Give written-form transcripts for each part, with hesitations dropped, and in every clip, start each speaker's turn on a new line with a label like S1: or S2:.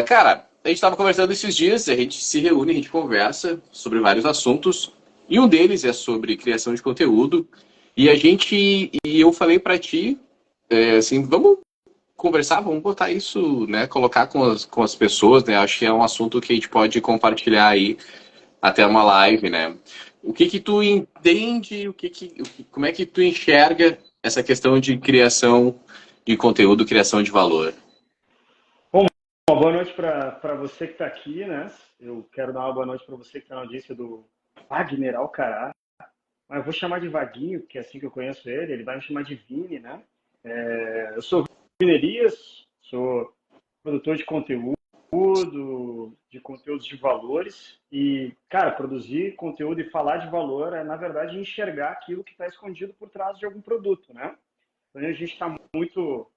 S1: Cara, a gente estava conversando esses dias, a gente se reúne, a gente conversa sobre vários assuntos, e um deles é sobre criação de conteúdo. E eu falei para ti, assim, vamos conversar, vamos botar isso, né, colocar com as pessoas, né? Acho que é um assunto que a gente pode compartilhar aí até uma live, né? O que que tu entende, como é que tu enxerga essa questão de criação de conteúdo, criação de valor?
S2: Bom, uma boa noite para você que está aqui, né? Eu quero dar uma boa noite para você que está na audiência do Wagner Alcará. Mas eu vou chamar de Vaguinho, que é assim que eu conheço ele. Ele vai me chamar de Vini, né? Eu sou Vini Elias, sou produtor de conteúdos de valores. E, cara, produzir conteúdo e falar de valor é, na verdade, enxergar aquilo que está escondido por trás de algum produto, né? Então, a gente está muito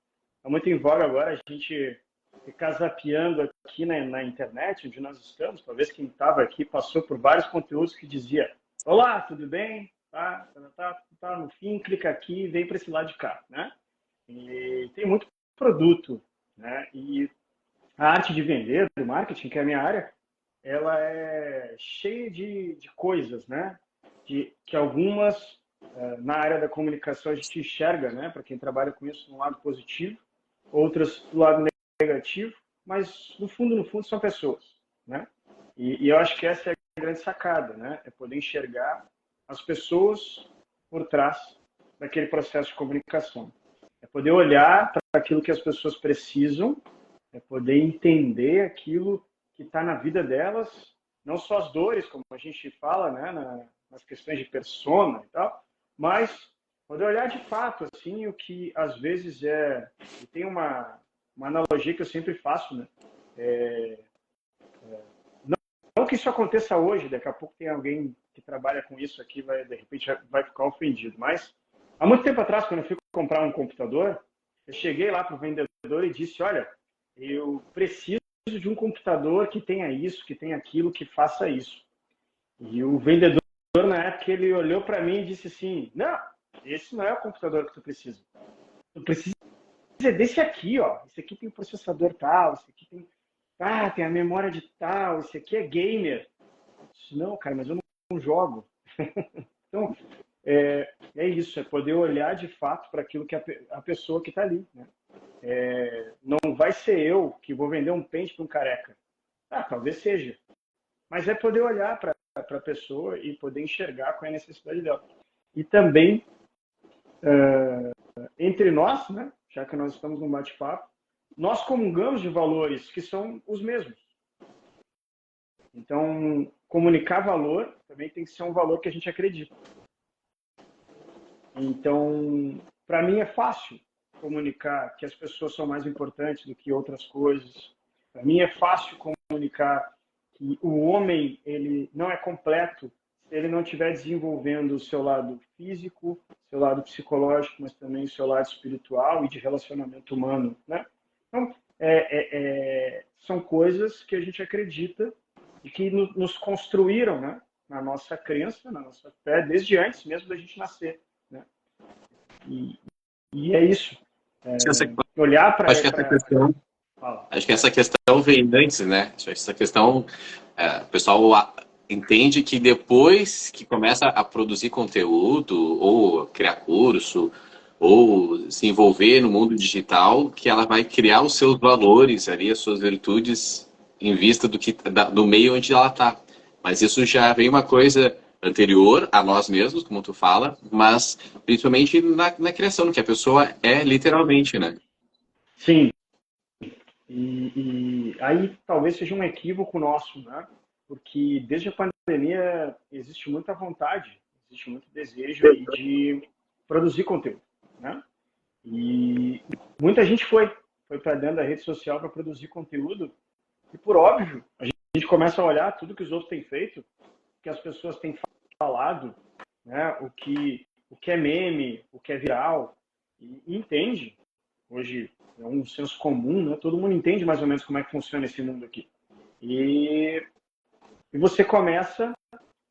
S2: em voga agora, a gente ficar zapeando aqui na internet, onde nós estamos. Talvez quem estava aqui passou por vários conteúdos que dizia: olá, tudo bem? Tá, no fim, clica aqui e vem para esse lado de cá, né? E tem muito produto, né? E a arte de vender, do marketing, que é a minha área, ela é cheia de coisas, né? Que algumas, na área da comunicação, a gente enxerga, né? Para quem trabalha com isso, no lado positivo, outras do lado negativo, mas no fundo são pessoas, né? E eu acho que essa é a grande sacada, né? É poder enxergar as pessoas por trás daquele processo de comunicação. É poder olhar para aquilo que as pessoas precisam, é poder entender aquilo que está na vida delas, não só as dores, como a gente fala, né, nas questões de persona e tal, mas poder olhar de fato assim o que às vezes é, e tem uma analogia que eu sempre faço, né? Não que isso aconteça hoje, daqui a pouco tem alguém que trabalha com isso aqui, vai, de repente vai ficar ofendido, mas há muito tempo atrás, quando eu fui comprar um computador, eu cheguei lá para o vendedor e disse: olha, eu preciso de um computador que tenha isso, que tenha aquilo, que faça isso. E o vendedor, na época, ele olhou para mim e disse assim: não, esse não é o computador que tu precisa. Tu precisa desse aqui, ó. Esse aqui tem processador tal, esse aqui tem, tem a memória de tal, esse aqui é gamer. Eu disse: não, cara, mas eu não jogo. Então, é isso, é poder olhar de fato para aquilo que a pessoa que está ali, né? Não vai ser eu que vou vender um pente para um careca. Talvez seja. Mas é poder olhar para a pessoa e poder enxergar qual é a necessidade dela. E também, entre nós, né, já que nós estamos num bate-papo, nós comungamos de valores que são os mesmos. Então, comunicar valor também tem que ser um valor que a gente acredita. Então, para mim é fácil comunicar que as pessoas são mais importantes do que outras coisas. Para mim é fácil comunicar que o homem ele não é completo se ele não estiver desenvolvendo o seu lado físico, seu lado psicológico, mas também o seu lado espiritual e de relacionamento humano, né? Então, são coisas que a gente acredita e que nos construíram, né? Na nossa crença, na nossa fé, desde antes mesmo da gente nascer, né? E, e é isso.
S1: Essa,
S2: Olhar
S1: acho que essa
S2: para.
S1: questão
S2: Fala.
S1: Acho que essa questão vem antes, né? Essa questão, o pessoal entende que depois que começa a produzir conteúdo, ou criar curso, ou se envolver no mundo digital, que ela vai criar os seus valores ali, as suas virtudes em vista do meio onde ela está. Mas isso já vem uma coisa anterior a nós mesmos, como tu fala, mas principalmente na criação, no que a pessoa é literalmente, né?
S2: Sim. E aí talvez seja um equívoco nosso, né? Porque desde a pandemia existe muita vontade, existe muito desejo aí de produzir conteúdo, né? E muita gente foi para dentro da rede social para produzir conteúdo e, por óbvio, a gente começa a olhar tudo que os outros têm feito, o que as pessoas têm falado, né? O que é meme, o que é viral, e entende. Hoje é um senso comum, né? Todo mundo entende mais ou menos como é que funciona esse mundo aqui. E, e você começa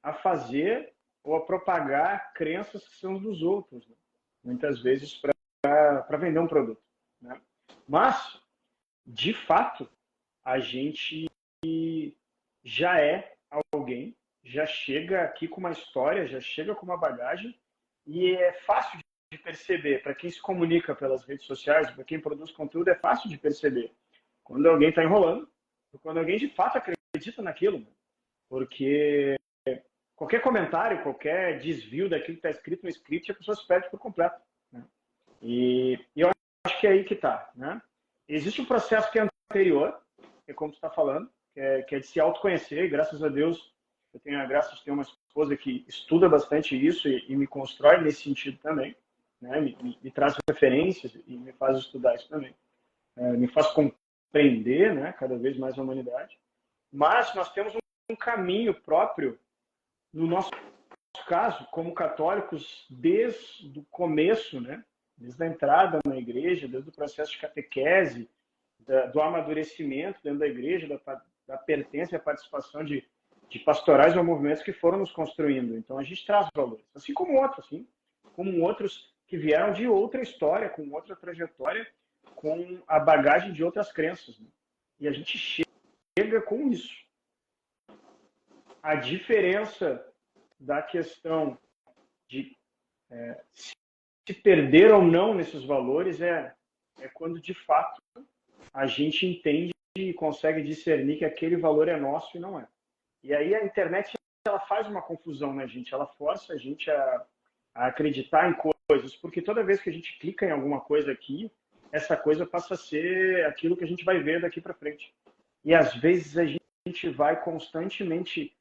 S2: a fazer ou a propagar crenças que são dos outros, né? Muitas vezes para vender um produto, né? Mas, de fato, a gente já é alguém, já chega aqui com uma história, já chega com uma bagagem, e é fácil de perceber. Para quem se comunica pelas redes sociais, para quem produz conteúdo, é fácil de perceber quando alguém está enrolando, ou quando alguém de fato acredita naquilo. Né? Porque qualquer comentário, qualquer desvio daquilo que está escrito no script, a pessoa se perde por completo. Né? E eu acho que é aí que está. Né? Existe um processo que é anterior, que é como tu está falando, que é de se autoconhecer, e graças a Deus eu tenho a graça de ter uma esposa que estuda bastante isso e me constrói nesse sentido também, né? Me traz referências e me faz estudar isso também. Me faz compreender, né, cada vez mais a humanidade. Mas nós temos um caminho próprio, no nosso caso, como católicos, desde o começo, né, desde a entrada na igreja, desde o processo de catequese, do amadurecimento dentro da igreja, da pertença e a participação de pastorais ou movimentos que foram nos construindo. Então a gente traz valores, assim como outros que vieram de outra história, com outra trajetória, com a bagagem de outras crenças. Né? E a gente chega com isso. A diferença da questão de se perder ou não nesses valores é quando, de fato, a gente entende e consegue discernir que aquele valor é nosso e não é. E aí a internet ela faz uma confusão na gente, ela força a gente a acreditar em coisas, porque toda vez que a gente clica em alguma coisa aqui, essa coisa passa a ser aquilo que a gente vai ver daqui para frente. E às vezes a gente vai constantemente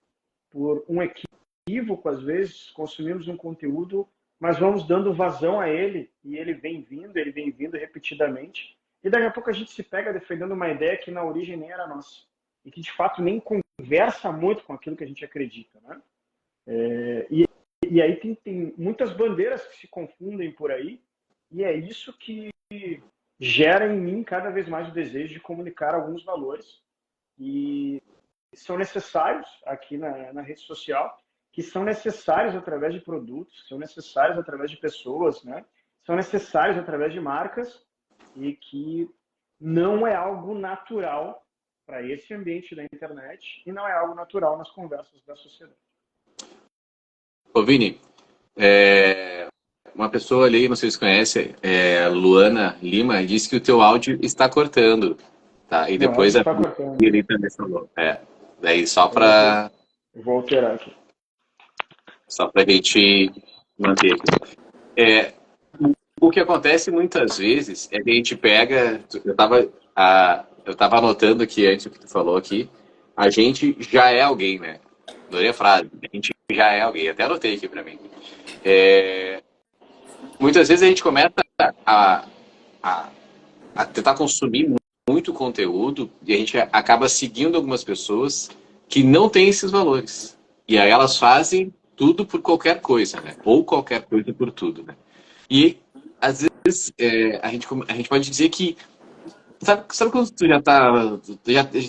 S2: por um equívoco, às vezes consumimos um conteúdo, mas vamos dando vazão a ele e ele vem vindo repetidamente. E daqui a pouco a gente se pega defendendo uma ideia que na origem nem era nossa e que de fato nem conversa muito com aquilo que a gente acredita, né? E aí tem muitas bandeiras que se confundem por aí e é isso que gera em mim cada vez mais o desejo de comunicar alguns valores e são necessários aqui na rede social, que são necessários através de produtos, são necessários através de pessoas, né? São necessários através de marcas e que não é algo natural para esse ambiente da internet e não é algo natural nas conversas da sociedade.
S1: Ô, Vini, uma pessoa ali, não sei se conhece, Luana Lima, disse que o teu áudio está cortando, tá? E
S2: Meu
S1: depois
S2: áudio
S1: a
S2: está cortando.
S1: ele também falou. Daí só para
S2: Eu vou alterar aqui.
S1: a gente manter aqui. O que acontece muitas vezes é que a gente pega. Eu tava anotando aqui antes o que tu falou aqui. A gente já é alguém, né? Adorei a frase. A gente já é alguém. Até anotei aqui para mim. Muitas vezes a gente começa a, a, a tentar consumir muito conteúdo e a gente acaba seguindo algumas pessoas que não têm esses valores. E aí elas fazem tudo por qualquer coisa, né? Ou qualquer coisa por tudo, né? E às vezes a gente pode dizer que sabe quando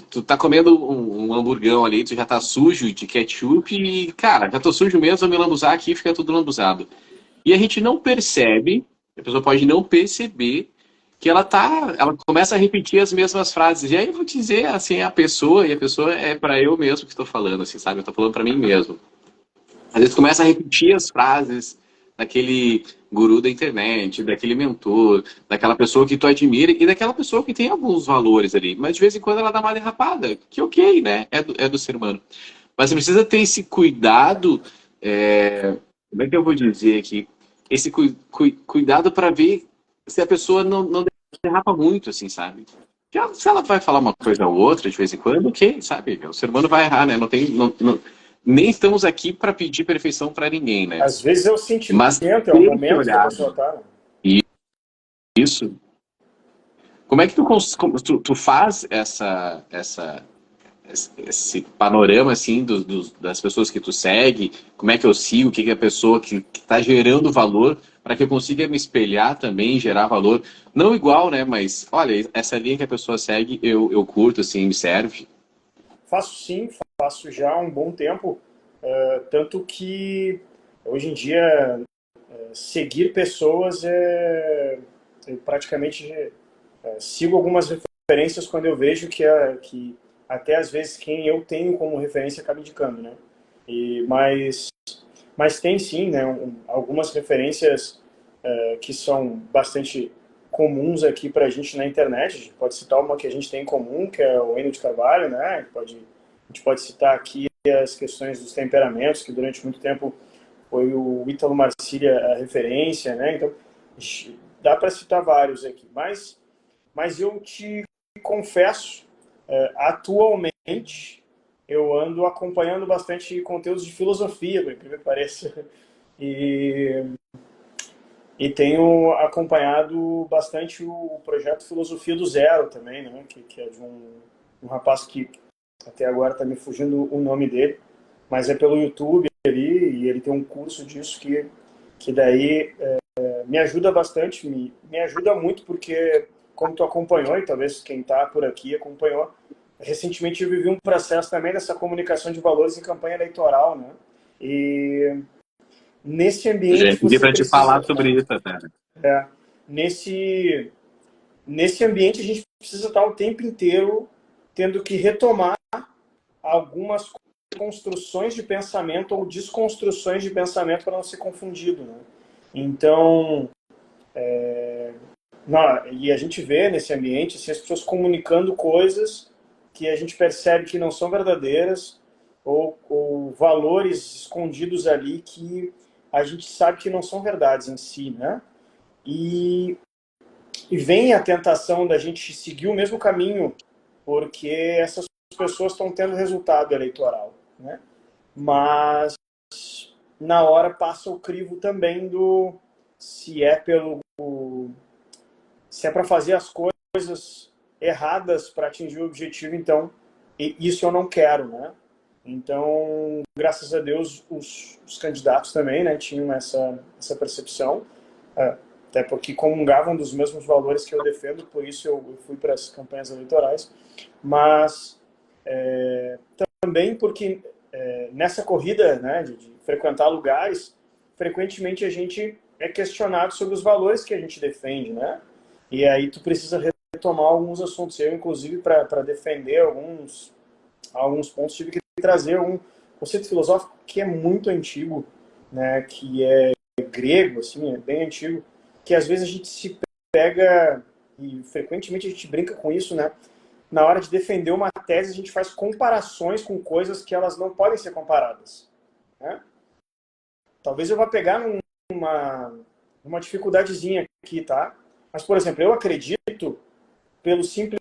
S1: tu tá comendo um hamburgão ali, tu já tá sujo de ketchup e, cara, já tô sujo mesmo, vou me lambuzar aqui e fica tudo lambuzado. E a gente não percebe, a pessoa pode não perceber que ela começa a repetir as mesmas frases. E aí eu vou dizer assim, e a pessoa é para eu mesmo que estou falando, assim, sabe? Eu tô falando para mim mesmo. Às vezes começa a repetir as frases daquele guru da internet, daquele mentor, daquela pessoa que tu admira e daquela pessoa que tem alguns valores ali. Mas de vez em quando ela dá uma derrapada, que ok, né? É do ser humano. Mas você precisa ter esse cuidado, como é que eu vou dizer aqui? Esse cuidado para ver se a pessoa não derrapa muito, assim, sabe? Se ela vai falar uma coisa ou outra de vez em quando, ok, sabe? O ser humano vai errar, né? Nem estamos aqui para pedir perfeição para ninguém, né?
S2: Às vezes é o sentimento,
S1: Mas
S2: é o momento que a pessoa está.
S1: e isso. Como é que tu faz esse panorama assim das pessoas que tu segue? Como é que eu sigo? O que é a pessoa que está gerando valor para que eu consiga me espelhar também, gerar valor? Não igual, né? Mas olha, essa linha que a pessoa segue, eu curto, assim, me serve.
S2: Faço sim, faço já há um bom tempo. Tanto que hoje em dia seguir pessoas eu praticamente sigo algumas referências quando eu vejo que até às vezes quem eu tenho como referência acaba indicando, né? Mas tem sim, né, algumas referências que são bastante comuns aqui para a gente na internet. A gente pode citar uma que a gente tem em comum, que é o Enio de Carvalho, né? A gente pode citar aqui as questões dos temperamentos, que durante muito tempo foi o Ítalo Marcília a referência, né? Então, dá para citar vários aqui. Mas eu te confesso, atualmente, eu ando acompanhando bastante conteúdos de filosofia, por incrível que pareça. E, e tenho acompanhado bastante o projeto Filosofia do Zero também, né? Que é de um rapaz que até agora está me fugindo o nome dele, mas é pelo YouTube ali, e ele tem um curso disso que daí me ajuda bastante, me ajuda muito porque, como tu acompanhou, e talvez quem está por aqui acompanhou, recentemente eu vivi um processo também dessa comunicação de valores em campanha eleitoral, né? E nesse ambiente
S1: Gente,
S2: você
S1: para te falar
S2: precisa...
S1: sobre isso, até.
S2: É, nesse, nesse ambiente a gente precisa estar o tempo inteiro tendo que retomar algumas construções de pensamento ou desconstruções de pensamento para não ser confundido, né? Então, e a gente vê nesse ambiente assim, as pessoas comunicando coisas que a gente percebe que não são verdadeiras ou valores escondidos ali que a gente sabe que não são verdades em si, né? E, e vem a tentação da gente seguir o mesmo caminho porque essas pessoas estão tendo resultado eleitoral, né? Mas na hora passa o crivo também do se é pelo se é para fazer as coisas erradas para atingir o objetivo, então isso eu não quero, né? Então, graças a Deus, os candidatos também, né, tinham essa percepção, até porque comungavam dos mesmos valores que eu defendo, por isso eu fui para as campanhas eleitorais, mas também porque nessa corrida, né, de frequentar lugares, frequentemente a gente é questionado sobre os valores que a gente defende, né? E aí tu precisa retomar alguns assuntos. Eu, inclusive, para defender alguns pontos, tive que trazer um conceito filosófico que é muito antigo, né, que é grego, assim, é bem antigo, que às vezes a gente se pega, e frequentemente a gente brinca com isso, né? Na hora de defender uma tese, a gente faz comparações com coisas que elas não podem ser comparadas, né? Talvez eu vá pegar numa dificuldadezinha aqui, tá? Mas, por exemplo, eu acredito, pelo simples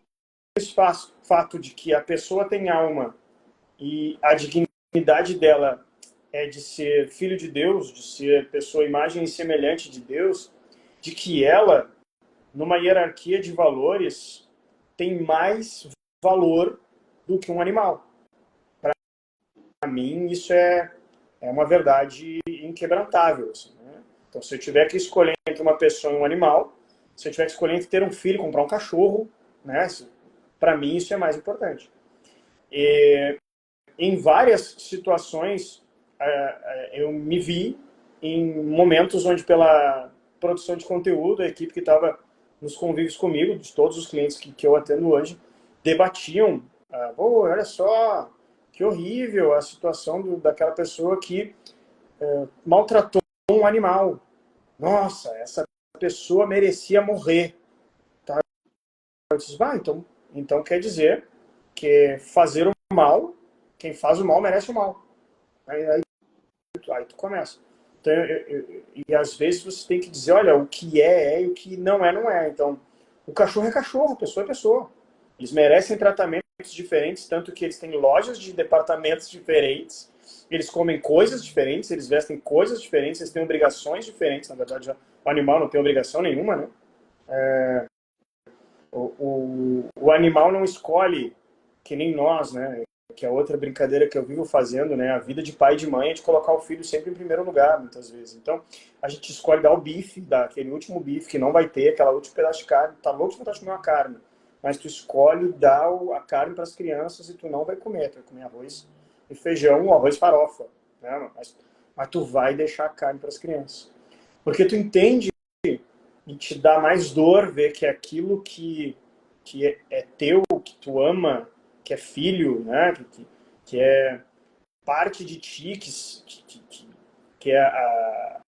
S2: fato de que a pessoa tem alma e a dignidade dela é de ser filho de Deus, de ser pessoa imagem e semelhante de Deus, de que ela, numa hierarquia de valores, tem mais valor do que um animal. Para mim, isso é uma verdade inquebrantável. Assim, né? Então, se eu tiver que escolher entre uma pessoa e um animal, se eu tiver que escolher entre ter um filho e comprar um cachorro, né? Para mim, isso é mais importante. E, em várias situações, eu me vi em momentos onde, pela produção de conteúdo, a equipe que estava nos convívios comigo, de todos os clientes que eu atendo hoje, debatiam, olha só, que horrível a situação daquela pessoa que maltratou um animal. Nossa, essa pessoa merecia morrer. Tá? Eu disse, então quer dizer que fazer o mal, quem faz o mal merece o mal. Aí tu começa. Então, e às vezes você tem que dizer, olha, o que é e o que não é, não é. Então, o cachorro é cachorro, a pessoa é pessoa. Eles merecem tratamentos diferentes, tanto que eles têm lojas de departamentos diferentes, eles comem coisas diferentes, eles vestem coisas diferentes, eles têm obrigações diferentes. Na verdade, o animal não tem obrigação nenhuma, né? O animal não escolhe, que nem nós, né? Que é outra brincadeira que eu vivo fazendo, né? A vida de pai e de mãe é de colocar o filho sempre em primeiro lugar, muitas vezes. Então, a gente escolhe dar o bife, dar aquele último bife que não vai ter, aquela última pedaço de carne. Tá louco de vontade de comer uma carne, mas tu escolhe dar a carne para as crianças e tu não vai comer. Tu vai comer arroz e feijão ou arroz farofa, né? Mas tu vai deixar a carne para as crianças. Porque tu entende e te dá mais dor ver que aquilo que é teu, que tu ama, que é filho, né? Que é parte de ti, que é a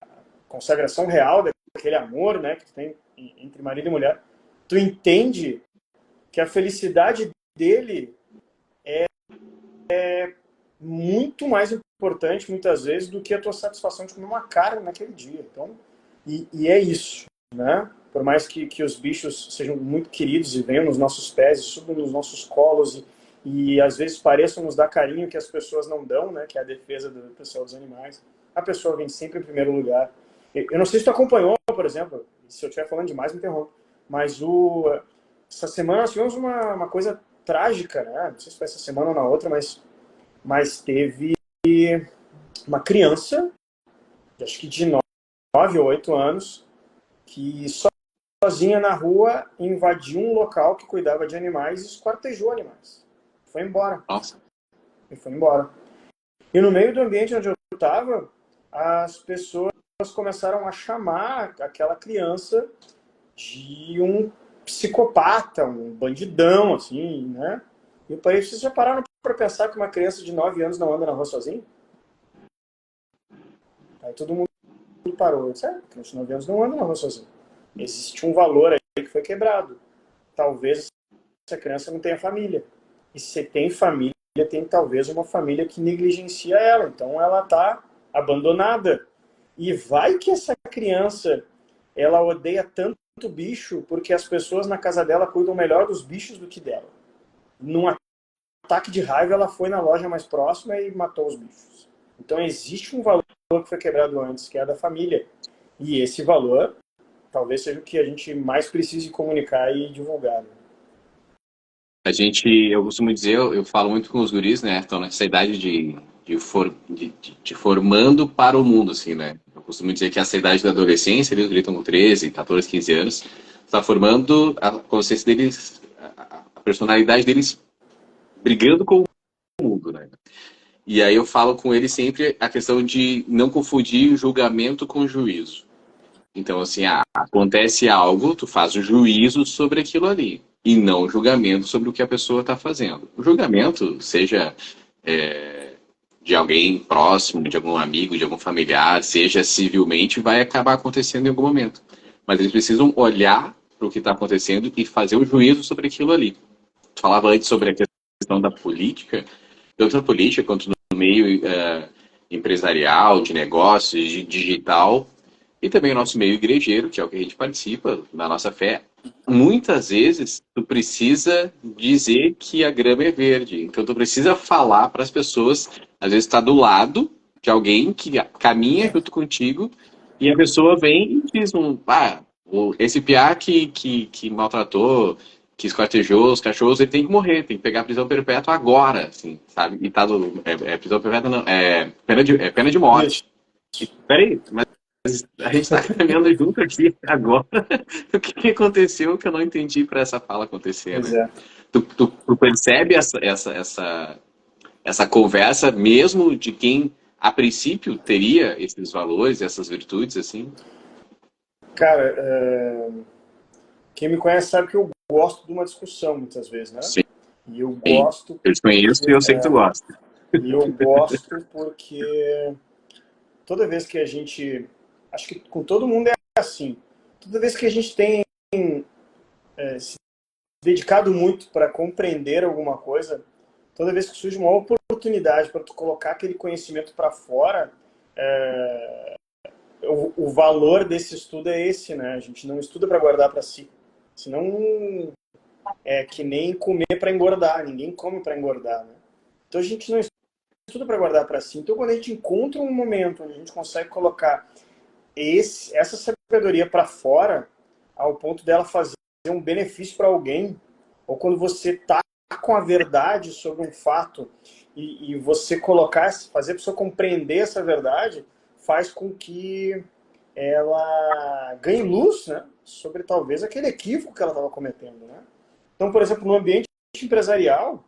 S2: consagração real daquele amor, né? Que tu tem entre marido e mulher. Tu entende que a felicidade dele é muito mais importante, muitas vezes, do que a tua satisfação de comer uma carne naquele dia. Então, e é isso, né? Por mais que os bichos sejam muito queridos e venham nos nossos pés e subam nos nossos colos e às vezes pareçam nos dar carinho que as pessoas não dão, né? Que é a defesa do pessoal dos animais. A pessoa vem sempre em primeiro lugar. Eu não sei se tu acompanhou, por exemplo, se eu estiver falando demais, me interrompa, mas essa semana nós tivemos uma coisa trágica, né? Não sei se foi essa semana ou na outra, mas teve uma criança, acho que de 9 ou 8 anos, que sozinha na rua invadiu um local que cuidava de animais e esquartejou animais. Foi embora.
S1: Nossa.
S2: E foi embora. E no meio do ambiente onde eu estava, as pessoas começaram a chamar aquela criança de um psicopata, um bandidão, assim, né? E eu parei, vocês já pararam para pensar que uma criança de 9 anos não anda na rua sozinha? Aí todo mundo parou. Eu disse, criança de 9 anos não anda na rua sozinha. Existe um valor aí que foi quebrado. Talvez essa criança não tenha família. E se tem família, tem talvez uma família que negligencia ela. Então ela está abandonada. E vai que essa criança, ela odeia tanto bicho porque as pessoas na casa dela cuidam melhor dos bichos do que dela. Num ataque de raiva, ela foi na loja mais próxima e matou os bichos. Então existe um valor que foi quebrado antes, que é a da família. E esse valor talvez seja o que a gente mais precise comunicar e divulgar. Né?
S1: Eu costumo dizer, eu falo muito com os guris, né? Estão nessa idade de formando para o mundo, assim, né? Eu costumo dizer que essa idade da adolescência, eles gritam com 13, 14, 15 anos, está formando a consciência deles, a personalidade deles brigando com o mundo, né? E aí eu falo com eles sempre a questão de não confundir julgamento com juízo. Então, assim, acontece algo, tu faz o juízo sobre aquilo ali, e não o julgamento sobre o que a pessoa está fazendo. O julgamento, seja de alguém próximo, de algum amigo, de algum familiar, seja civilmente, vai acabar acontecendo em algum momento. Mas eles precisam olhar para o que está acontecendo e fazer um juízo sobre aquilo ali. Tu falava antes sobre a questão da política, tanto na política quanto no meio empresarial, de negócios, de digital, e também o nosso meio igrejeiro, que é o que a gente participa da nossa fé. Muitas vezes, tu precisa dizer que a grama é verde. Então, tu precisa falar para as pessoas, às vezes está do lado de alguém que caminha junto contigo e a pessoa vem e diz esse piá que maltratou, que esquartejou os cachorros, ele tem que morrer, tem que pegar prisão perpétua agora, assim, sabe? E tá prisão perpétua não, pena de morte. Peraí, mas a gente está caminhando junto aqui agora. O que aconteceu que eu não entendi para essa fala acontecer,
S2: Pois
S1: né?
S2: é.
S1: Tu percebe essa conversa mesmo de quem, a princípio, teria esses valores, essas virtudes, assim?
S2: Cara, quem me conhece sabe que eu gosto de uma discussão muitas vezes, né?
S1: Sim.
S2: E eu gosto
S1: Eu te conheço e eu sei que tu gosta.
S2: e eu gosto porque toda vez que a gente, acho que com todo mundo é assim, toda vez que a gente tem se dedicado muito para compreender alguma coisa, toda vez que surge uma oportunidade para tu colocar aquele conhecimento para fora, o valor desse estudo é esse, né? A gente não estuda para guardar para si, senão é que nem comer para engordar, ninguém come para engordar, né? Então a gente não estuda para guardar para si. Então quando a gente encontra um momento onde a gente consegue colocar essa sabedoria para fora, ao ponto dela fazer um benefício para alguém, ou quando você tá com a verdade sobre um fato e você colocar, fazer a pessoa compreender essa verdade, faz com que ela ganhe luz, né, sobre talvez aquele equívoco que ela estava cometendo, né? Então, por exemplo, no ambiente empresarial,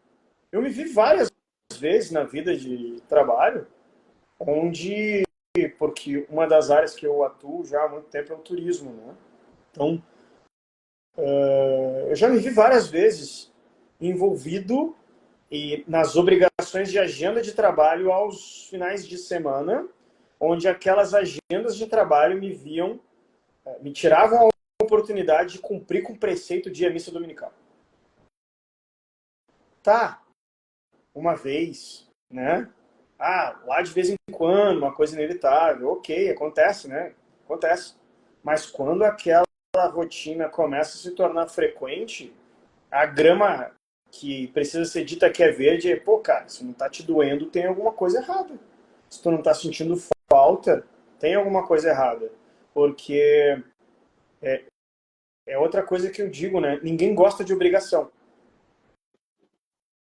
S2: eu me vi várias vezes na vida de trabalho, onde, porque uma das áreas que eu atuo já há muito tempo é o turismo, né? Então,
S3: Eu já me vi várias vezes envolvido nas obrigações de agenda de trabalho aos finais de semana, onde aquelas agendas de trabalho me tiravam a oportunidade de cumprir com o preceito de missa dominical. Tá, uma vez, né? Lá de vez em quando, uma coisa inevitável, ok, acontece, né? Acontece. Mas quando aquela rotina começa a se tornar frequente, a grama que precisa ser dita que é verde, pô, cara, se não tá te doendo, tem alguma coisa errada. Se tu não tá sentindo falta, tem alguma coisa errada. Porque é outra coisa que eu digo, né? Ninguém gosta de obrigação.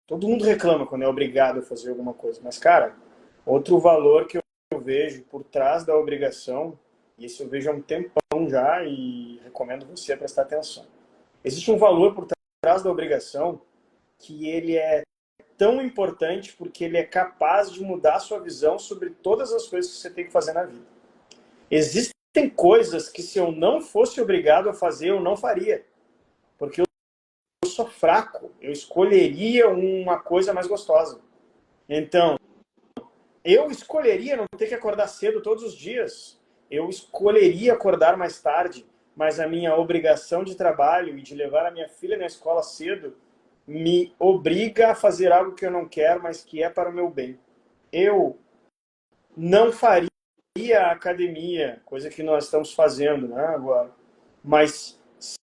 S3: Todo mundo reclama quando é obrigado a fazer alguma coisa. Mas, cara, outro valor que eu vejo por trás da obrigação, e isso eu vejo há um tempão já e recomendo você prestar atenção. Existe um valor por trás da obrigação que ele é tão importante porque ele é capaz de mudar a sua visão sobre todas as coisas que você tem que fazer na vida. Existem coisas que se eu não fosse obrigado a fazer, eu não faria. Porque eu sou fraco, eu escolheria uma coisa mais gostosa. Então, eu escolheria não ter que acordar cedo todos os dias. Eu escolheria acordar mais tarde, mas a minha obrigação de trabalho e de levar a minha filha na escola cedo me obriga a fazer algo que eu não quero, mas que é para o meu bem. Eu não faria a academia, coisa que nós estamos fazendo, né, agora, mas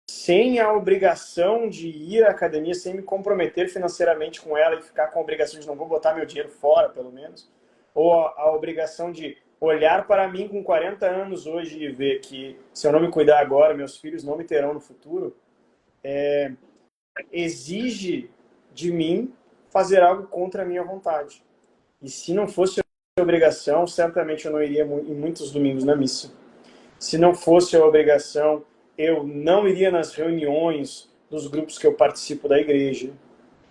S3: sem a obrigação de ir à academia, sem me comprometer financeiramente com ela e ficar com a obrigação de não vou botar meu dinheiro fora, pelo menos, ou a obrigação de olhar para mim com 40 anos hoje e ver que se eu não me cuidar agora, meus filhos não me terão no futuro, exige de mim fazer algo contra a minha vontade. E se não fosse a obrigação, certamente eu não iria em muitos domingos na missa. Se não fosse a obrigação, eu não iria nas reuniões dos grupos que eu participo da igreja.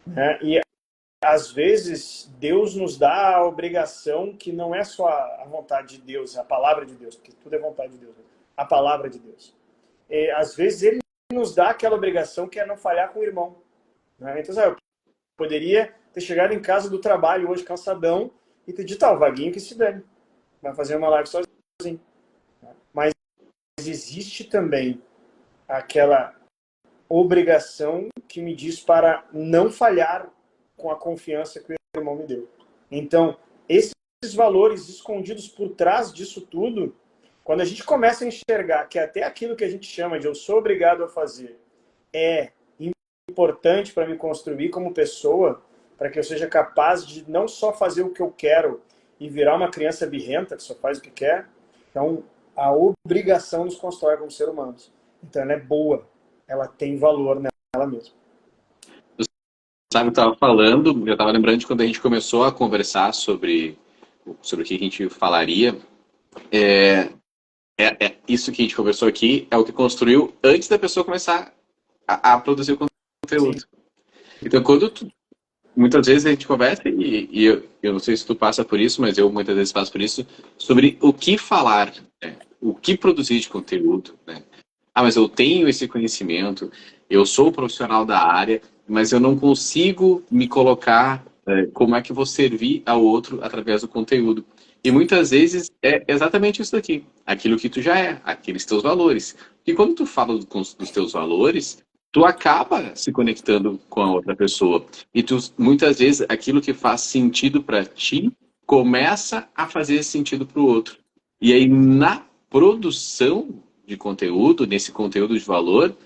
S3: Né? E às vezes Deus nos dá a obrigação que não é só a vontade de Deus, é a palavra de Deus, porque tudo é vontade de Deus, a palavra de Deus. E, às vezes ele nos dá aquela obrigação que é não falhar com o irmão. Né? Então, eu poderia ter chegado em casa do trabalho hoje cansadão e ter dito, o Vaguinho que se dane, vai fazer uma live sozinho. Mas existe também aquela obrigação que me diz para não falhar com a confiança que o irmão me deu. Então, esses valores escondidos por trás disso tudo, quando a gente começa a enxergar que até aquilo que a gente chama de eu sou obrigado a fazer é importante para me construir como pessoa, para que eu seja capaz de não só fazer o que eu quero e virar uma criança birrenta que só faz o que quer. Então, a obrigação nos constrói como ser humanos. Então, ela é boa, ela tem valor nela mesma.
S1: Sabe, eu estava falando, eu estava lembrando de quando a gente começou a conversar sobre o que a gente falaria. Isso que a gente conversou aqui é o que construiu antes da pessoa começar a produzir o conteúdo. Sim. Então, muitas vezes a gente conversa, e eu não sei se tu passa por isso, mas eu muitas vezes passo por isso, sobre o que falar, né? O que produzir de conteúdo. Né? Mas eu tenho esse conhecimento, eu sou profissional da área, mas eu não consigo me colocar como é que vou servir ao outro através do conteúdo. E muitas vezes é exatamente isso daqui, aquilo que tu já é, aqueles teus valores. E quando tu fala dos teus valores, tu acaba se conectando com a outra pessoa. E tu, muitas vezes, aquilo que faz sentido para ti, começa a fazer sentido para o outro. E aí, na produção de conteúdo, nesse conteúdo de valor,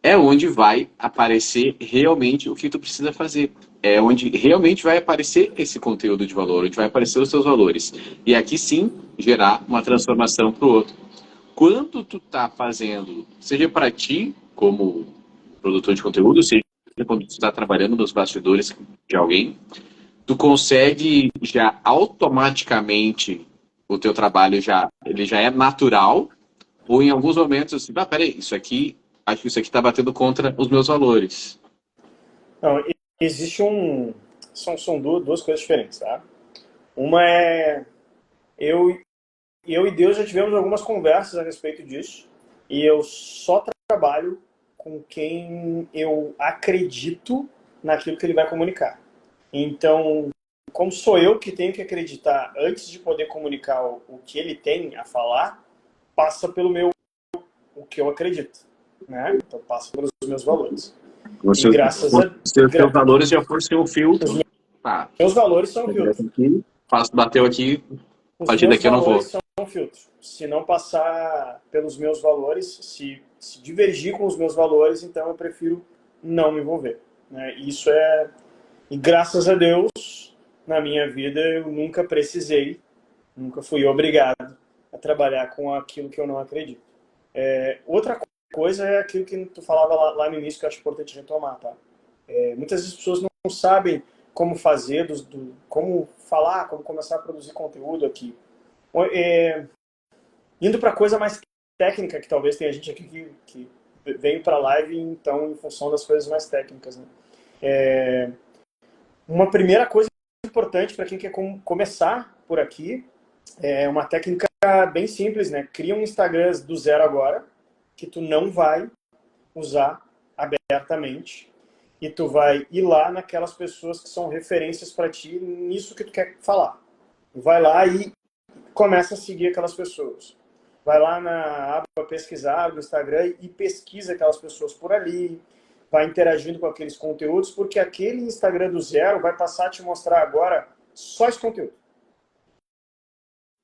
S1: é onde vai aparecer realmente o que tu precisa fazer. É onde realmente vai aparecer esse conteúdo de valor, onde vai aparecer os seus valores. E aqui sim, gerar uma transformação para o outro. Quando tu tá fazendo, seja para ti, como produtor de conteúdo, seja quando tu está trabalhando nos bastidores de alguém, tu consegue já automaticamente, o teu trabalho ele já é natural, ou em alguns momentos assim, peraí, acho que isso aqui está batendo contra os meus valores.
S3: Não, existe são duas coisas diferentes, tá? Uma é eu e Deus já tivemos algumas conversas a respeito disso, e eu só trabalho com quem eu acredito naquilo que ele vai comunicar. Então, como sou eu que tenho que acreditar antes de poder comunicar o que ele tem a falar, passa pelo o que eu acredito, né? Então passa pelos meus valores. E graças a
S1: os seus valores já foram seu filtro. Tá.
S3: Meus valores são filtro.
S1: Bateu aqui, a
S3: Os
S1: partir
S3: meus
S1: daqui eu não vou.
S3: valores são filtro. Se não passar pelos meus valores, se divergir com os meus valores, então eu prefiro não me envolver, né? Isso é... E graças a Deus, na minha vida, eu nunca precisei, nunca fui obrigado a trabalhar com aquilo que eu não acredito. Outra coisa é aquilo que tu falava lá no início, que eu acho importante retomar, tá? Muitas vezes as pessoas não sabem como fazer, como falar, como começar a produzir conteúdo aqui. Indo para coisa mais técnica, que talvez tenha gente aqui que veio para a live, então, em função das coisas mais técnicas, né? Uma primeira coisa importante para quem quer começar por aqui é uma técnica bem simples, né? Cria um Instagram do zero agora, que tu não vai usar abertamente, e tu vai ir lá naquelas pessoas que são referências para ti nisso que tu quer falar. Vai lá e começa a seguir aquelas pessoas. Vai lá na aba pesquisar do Instagram e pesquisa aquelas pessoas por ali, vai interagindo com aqueles conteúdos, porque aquele Instagram do zero vai passar a te mostrar agora só esse conteúdo.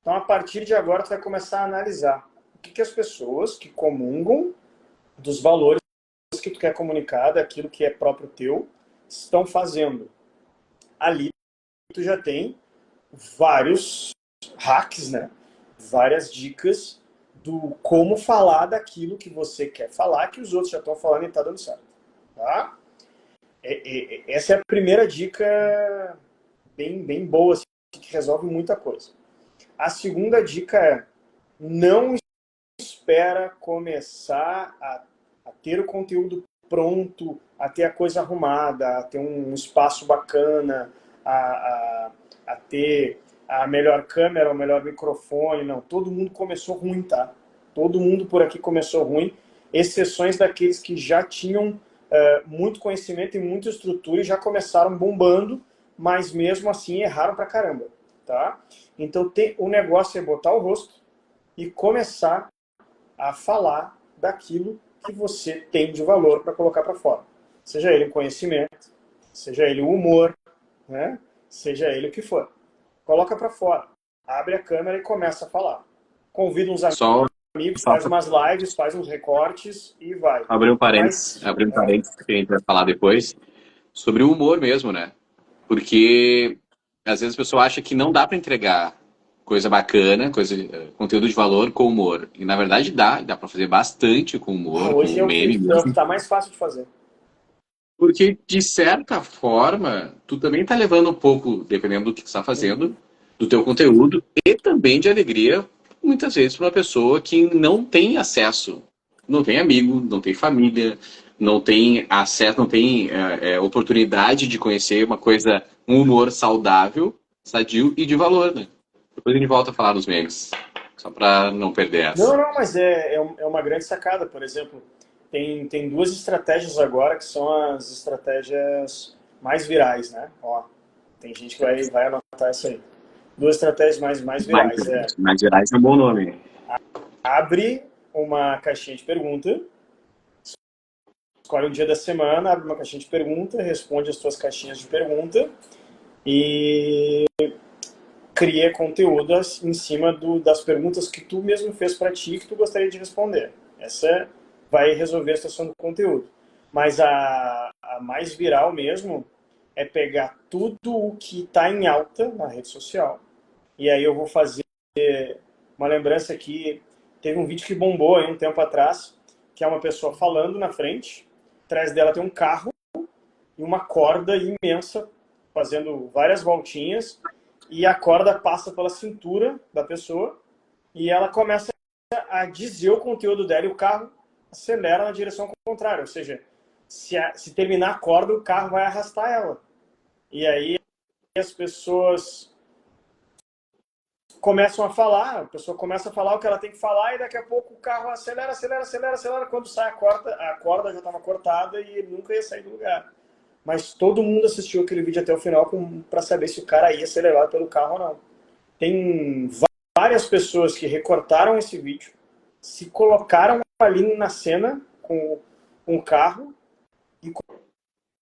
S3: Então, a partir de agora, tu vai começar a analisar o que as pessoas que comungam dos valores que tu quer comunicar, daquilo que é próprio teu, estão fazendo. Ali, tu já tem vários hacks, né? Várias dicas do como falar daquilo que você quer falar, que os outros já estão falando e está dando certo. Tá? Essa é a primeira dica bem boa, assim, que resolve muita coisa. A segunda dica é: não espera começar a ter o conteúdo pronto, a ter a coisa arrumada, a ter um espaço bacana, a ter a melhor câmera, o melhor microfone. Não, todo mundo começou ruim, tá? Todo mundo por aqui começou ruim, exceções daqueles que já tinham muito conhecimento e muita estrutura e já começaram bombando, mas mesmo assim erraram pra caramba, tá? Então o negócio é botar o rosto e começar a falar daquilo que você tem de valor para colocar para fora. Seja ele um conhecimento, seja ele o humor, né? Seja ele o que for. Coloca para fora. Abre a câmera e começa a falar. Convida uns amigos, faz umas lives, faz uns recortes e vai.
S1: Abrir um parênteses, que a gente vai falar depois, sobre o humor mesmo, né? Porque às vezes a pessoa acha que não dá para entregar coisa bacana, conteúdo de valor com humor. E na verdade dá para fazer bastante com humor,
S3: hoje
S1: com meme mesmo.
S3: É o que tá mais fácil de fazer.
S1: Porque, de certa forma, tu também tá levando um pouco, dependendo do que tu está fazendo, do teu conteúdo, e também de alegria, muitas vezes, para uma pessoa que não tem acesso, não tem amigo, não tem família, não tem acesso, não tem oportunidade de conhecer um humor saudável, sadio e de valor, né? Depois a gente volta a falar dos memes, só para não perder essa.
S3: Não, mas é uma grande sacada. Por exemplo, tem duas estratégias agora que são as estratégias mais virais, né? Ó, tem gente que vai anotar isso aí. Duas estratégias mais virais.
S1: Mais virais é um bom nome.
S3: Abre uma caixinha de pergunta, escolhe um dia da semana, abre uma caixinha de pergunta, responde as suas caixinhas de pergunta e cria conteúdo em cima das perguntas que tu mesmo fez para ti, que tu gostaria de responder. Essa vai resolver a situação do conteúdo. Mas a mais viral mesmo é pegar tudo o que está em alta na rede social. E aí eu vou fazer uma lembrança aqui. Teve um vídeo que bombou aí um tempo atrás, que é uma pessoa falando na frente, atrás dela tem um carro e uma corda imensa, fazendo várias voltinhas, e a corda passa pela cintura da pessoa e ela começa a dizer o conteúdo dela e o carro acelera na direção contrária. Ou seja, se terminar a corda, o carro vai arrastar ela. E aí as pessoas começam a falar, a pessoa começa a falar o que ela tem que falar e daqui a pouco o carro acelera, quando sai a corda já estava cortada e ele nunca ia sair do lugar. Mas todo mundo assistiu aquele vídeo até o final para saber se o cara ia ser levado pelo carro ou não. Tem várias pessoas que recortaram esse vídeo, se colocaram ali na cena com um carro e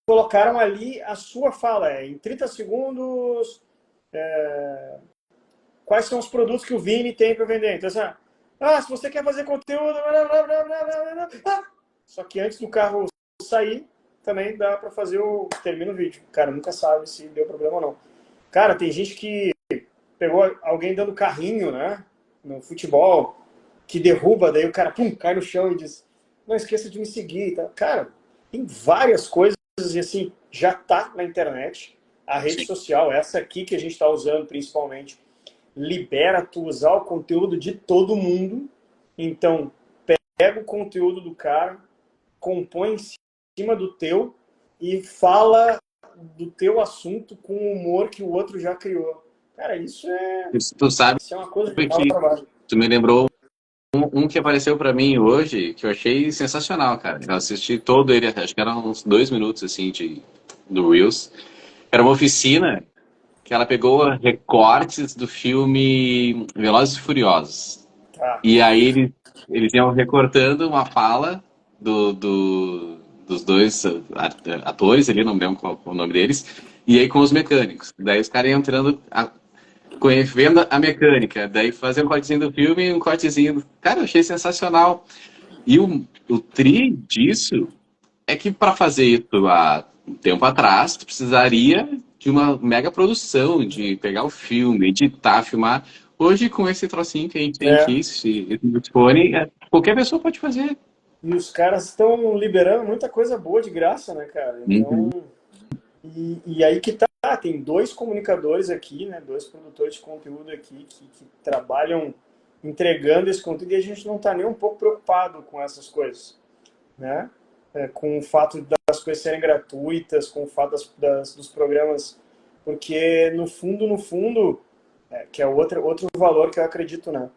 S3: colocaram ali a sua fala. Em 30 segundos, quais são os produtos que o Vini tem para vender. Então, assim, se você quer fazer conteúdo... Só que antes do carro sair, também dá para fazer termina o vídeo. Cara, nunca sabe se deu problema ou não. Cara, tem gente que pegou alguém dando carrinho, né? No futebol, que derruba, daí o cara cai no chão e diz: não esqueça de me seguir. Tá? Cara, tem várias coisas e assim, já tá na internet. A rede social, essa aqui que a gente está usando principalmente, libera tu usar o conteúdo de todo mundo. Então, pega o conteúdo do cara, compõe em cima do teu e fala do teu assunto com o humor que o outro já criou. Cara, isso é uma coisa que
S1: tu me lembrou um que apareceu pra mim hoje, que eu achei sensacional, cara. Eu assisti todo ele, acho que eram uns 2 minutos, assim, do Reels. Era uma oficina que ela pegou recortes do filme Velozes e Furiosos. E aí eles iam recortando uma fala dos dois atores ali, não lembro qual o nome deles, e aí com os mecânicos. Daí os caras iam entrando, vendo a mecânica, daí fazendo um cortezinho do filme e um cortezinho. Cara, eu achei sensacional. E o tri disso é que para fazer isso há um tempo atrás, tu precisaria de uma mega produção, de pegar o filme, editar, filmar. Hoje, com esse trocinho que a gente tem aqui, esse smartphone, qualquer pessoa pode fazer.
S3: E os caras estão liberando muita coisa boa de graça, né, cara? Então, e aí que tá, tem 2 comunicadores aqui, né, 2 produtores de conteúdo aqui que trabalham entregando esse conteúdo e a gente não tá nem um pouco preocupado com essas coisas, né? Com o fato das coisas serem gratuitas, com o fato dos programas, porque no fundo, que é outro valor que eu acredito, né?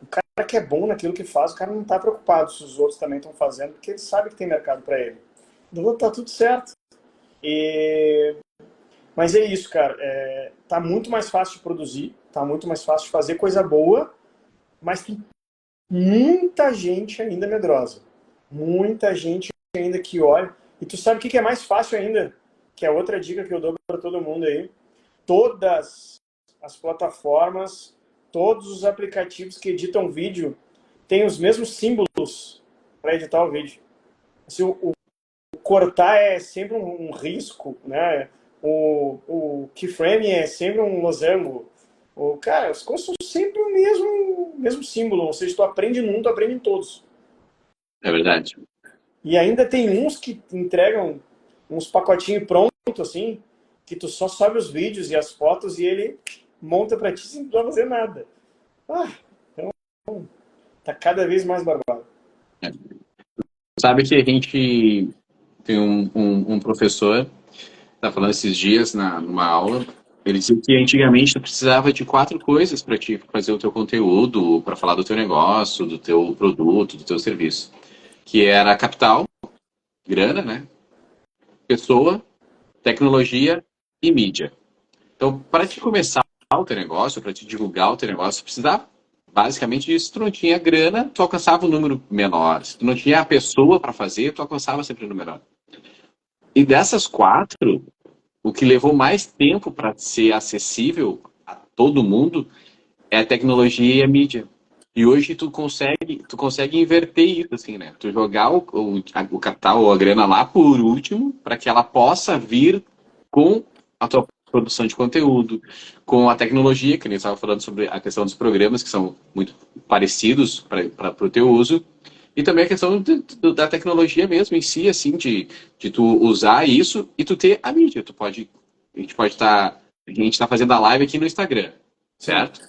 S3: O cara que é bom naquilo que faz, o cara não está preocupado se os outros também estão fazendo, porque ele sabe que tem mercado para ele. Então tá tudo certo. Mas é isso, cara. Tá muito mais fácil de produzir, tá muito mais fácil de fazer coisa boa, mas tem muita gente ainda medrosa. Muita gente ainda que olha. E tu sabe o que é mais fácil ainda? Que é outra dica que eu dou para todo mundo aí. Todas as plataformas, todos os aplicativos que editam vídeo têm os mesmos símbolos para editar o vídeo. Assim, o cortar é sempre um risco, né? O keyframe é sempre um losango. Cara, as coisas são sempre o mesmo símbolo. Ou seja, tu aprende num, tu aprende em todos.
S1: É verdade.
S3: E ainda tem uns que entregam uns pacotinhos prontos, assim, que tu só sobe os vídeos e as fotos e ele monta pra ti sem precisar fazer nada. Então, tá cada vez mais barbado.
S1: Sabe que a gente tem um professor, tá falando esses dias numa aula, ele disse que antigamente tu precisava de 4 coisas para te fazer o teu conteúdo, para falar do teu negócio, do teu produto, do teu serviço. Que era capital, grana, né? Pessoa, tecnologia e mídia. Então, para te começar o teu negócio, para te divulgar o teu negócio, precisava basicamente disso. Se tu não tinha grana, tu alcançava um número menor. Se tu não tinha a pessoa para fazer, tu alcançava sempre um número menor. E dessas 4, o que levou mais tempo para ser acessível a todo mundo é a tecnologia e a mídia. E hoje tu consegue inverter isso, assim, né? Tu jogar o capital ou a grana lá por último, para que ela possa vir com a tua produção de conteúdo, com a tecnologia, que a gente estava falando sobre a questão dos programas, que são muito parecidos para o teu uso, e também a questão da tecnologia mesmo em si, assim, de tu usar isso e tu ter a mídia. A gente está fazendo a live aqui no Instagram, certo?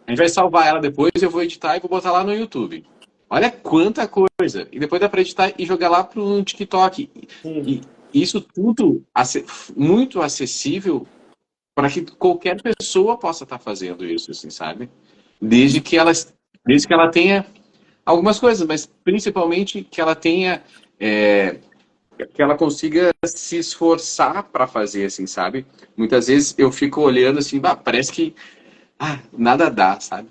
S1: A gente vai salvar ela depois, eu vou editar e vou botar lá no YouTube. Olha quanta coisa! E depois dá para editar e jogar lá para um TikTok. E isso tudo muito acessível para que qualquer pessoa possa estar fazendo isso, assim, sabe? Desde que ela tenha algumas coisas, mas principalmente que ela tenha, que ela consiga se esforçar para fazer, assim, sabe? Muitas vezes eu fico olhando assim, parece que nada dá, sabe?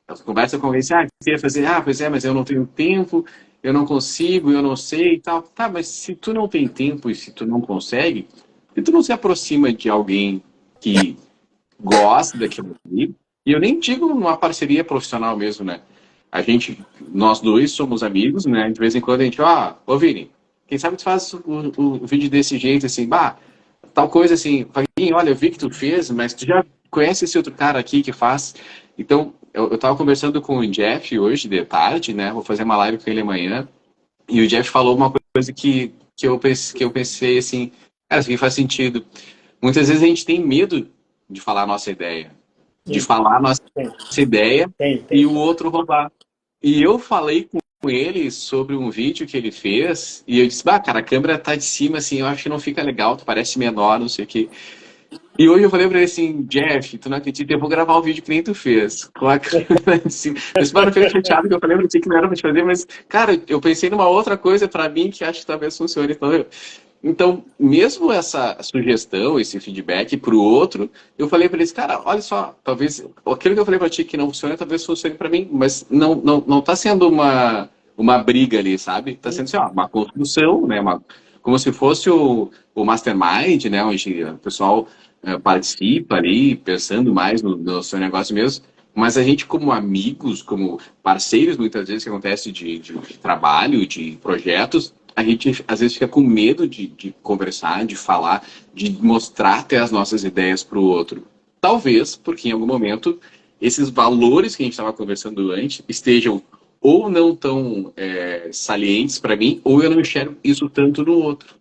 S1: Eu converso com alguém assim, queria fazer, pois é, mas eu não tenho tempo, eu não consigo, eu não sei e tal. Tá, mas se tu não tem tempo e se tu não consegue, e tu não se aproxima de alguém que gosta daquilo ali, e eu nem digo numa parceria profissional mesmo, né? Nós dois somos amigos, né? De vez em quando a gente, ô Vini, quem sabe tu faz o vídeo desse jeito, assim, tal coisa assim, Vaguinho, olha, eu vi que tu fez, mas tu já conhece esse outro cara aqui que faz. Então, eu tava conversando com o Jeff hoje de tarde, né? Vou fazer uma live com ele amanhã. E o Jeff falou uma coisa que eu pensei assim, cara, isso aqui faz sentido. Muitas vezes a gente tem medo de falar a nossa ideia. De falar a nossa ideia e o outro roubar. E eu falei com ele sobre um vídeo que ele fez e eu disse, cara, a câmera tá de cima, assim, eu acho que não fica legal, tu parece menor, não sei o quê. E hoje eu falei pra ele assim, Jeff, tu não acredita, eu vou gravar um vídeo que nem tu fez. Com a câmera de cima. Esse mano fez chateado que eu falei pra ti que não era pra te fazer, mas, cara, eu pensei numa outra coisa pra mim que acho que talvez funcione. Então, mesmo essa sugestão, esse feedback pro outro, eu falei pra eles, cara, olha só, talvez aquilo que eu falei pra ti que não funciona, talvez funcione pra mim, mas não tá sendo uma briga ali, sabe? Tá sendo assim, uma construção, né? Como se fosse o mastermind, né? Onde o pessoal participa ali, pensando mais no seu negócio mesmo, mas a gente como amigos, como parceiros, muitas vezes que acontece de trabalho, de projetos, a gente às vezes fica com medo de conversar, de falar, de mostrar até as nossas ideias para o outro. Talvez porque em algum momento esses valores que a gente estava conversando antes estejam ou não tão salientes para mim, ou eu não enxergo isso tanto no outro.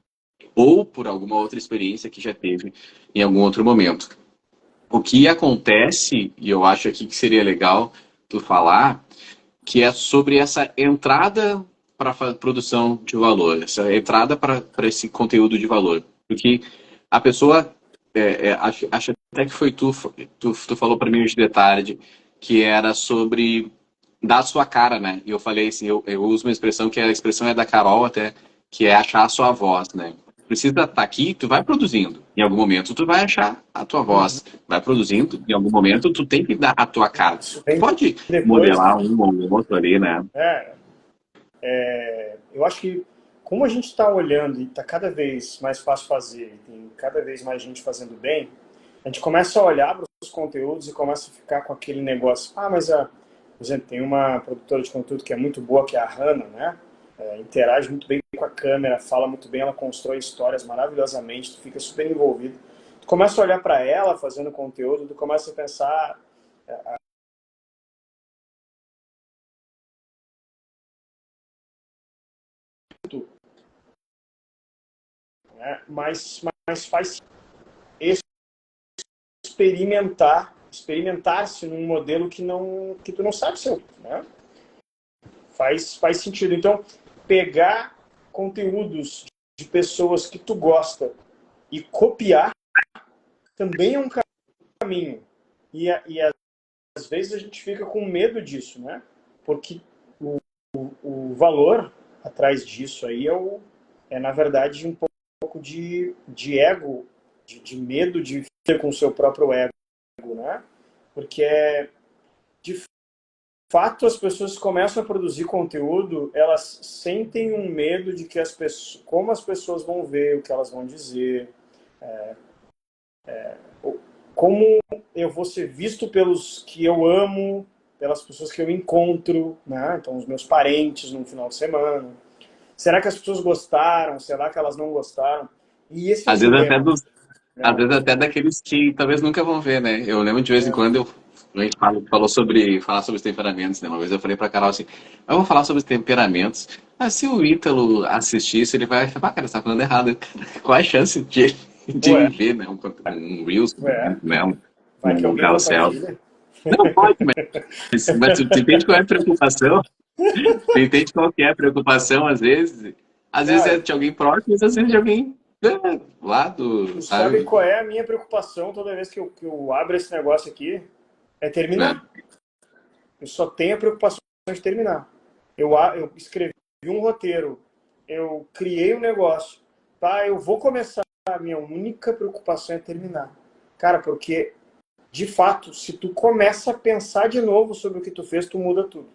S1: Ou por alguma outra experiência que já teve em algum outro momento. O que acontece, e eu acho aqui que seria legal tu falar, que é sobre essa entrada para a produção de valor, essa entrada para esse conteúdo de valor. Porque a pessoa, acho até que foi tu falou para mim hoje de tarde, que era sobre dar a sua cara, né? E eu falei assim, eu uso uma expressão que a expressão é da Carol até, que é achar a sua voz, né? Precisa estar aqui, tu vai produzindo. Em algum momento tu vai achar a tua voz. Vai produzindo, em algum momento tu tem que dar a tua cara. Tu pode modelar um ou outro ali, né?
S3: Eu acho que como a gente está olhando e está cada vez mais fácil fazer, e tem cada vez mais gente fazendo bem, a gente começa a olhar para os conteúdos e começa a ficar com aquele negócio. Mas, por exemplo, tem uma produtora de conteúdo que é muito boa, que é a Hannah, né? Interage muito bem com a câmera, fala muito bem, ela constrói histórias maravilhosamente, tu fica super envolvido. Tu começa a olhar para ela fazendo conteúdo, tu começa a pensar... Mas faz experimentar-se num modelo que tu não sabe ser, né? Faz sentido. Então, pegar conteúdos de pessoas que tu gosta e copiar também é um caminho. E às vezes a gente fica com medo disso, né? Porque o valor atrás disso aí é na verdade, um pouco de ego, de medo de ter com o seu próprio ego, né? Porque de fato, as pessoas começam a produzir conteúdo, elas sentem um medo de que como as pessoas vão ver, o que elas vão dizer, como eu vou ser visto pelos que eu amo, pelas pessoas que eu encontro, né? Então, os meus parentes no final de semana. Será que as pessoas gostaram? Será que elas não gostaram? E esse
S1: às vezes até daqueles que talvez nunca vão ver, né? Eu lembro de vez em quando a gente falar sobre os temperamentos, né? Uma vez eu falei pra Carol assim, eu vou falar sobre os temperamentos. Se o Ítalo assistisse, ele vai falar, cara, você tá falando errado. Qual a chance de ver, né? Um Reels, né? Um carrossel. Não pode, mas tu entende qual é a preocupação? Tu entende qual que é a preocupação, às vezes? Às vezes é de alguém próximo, às vezes é de alguém Lá
S3: Tu
S1: do,
S3: sabe
S1: sabe?
S3: qual é a minha preocupação toda vez que eu abro esse negócio aqui? É
S1: Né?
S3: terminar. Eu só tenho a preocupação de terminar. Eu escrevi um roteiro, eu criei um negócio, tá? Eu vou começar. A minha única preocupação é terminar. Cara, porque, de fato, se tu começa a pensar de novo sobre o que tu fez, tu muda tudo.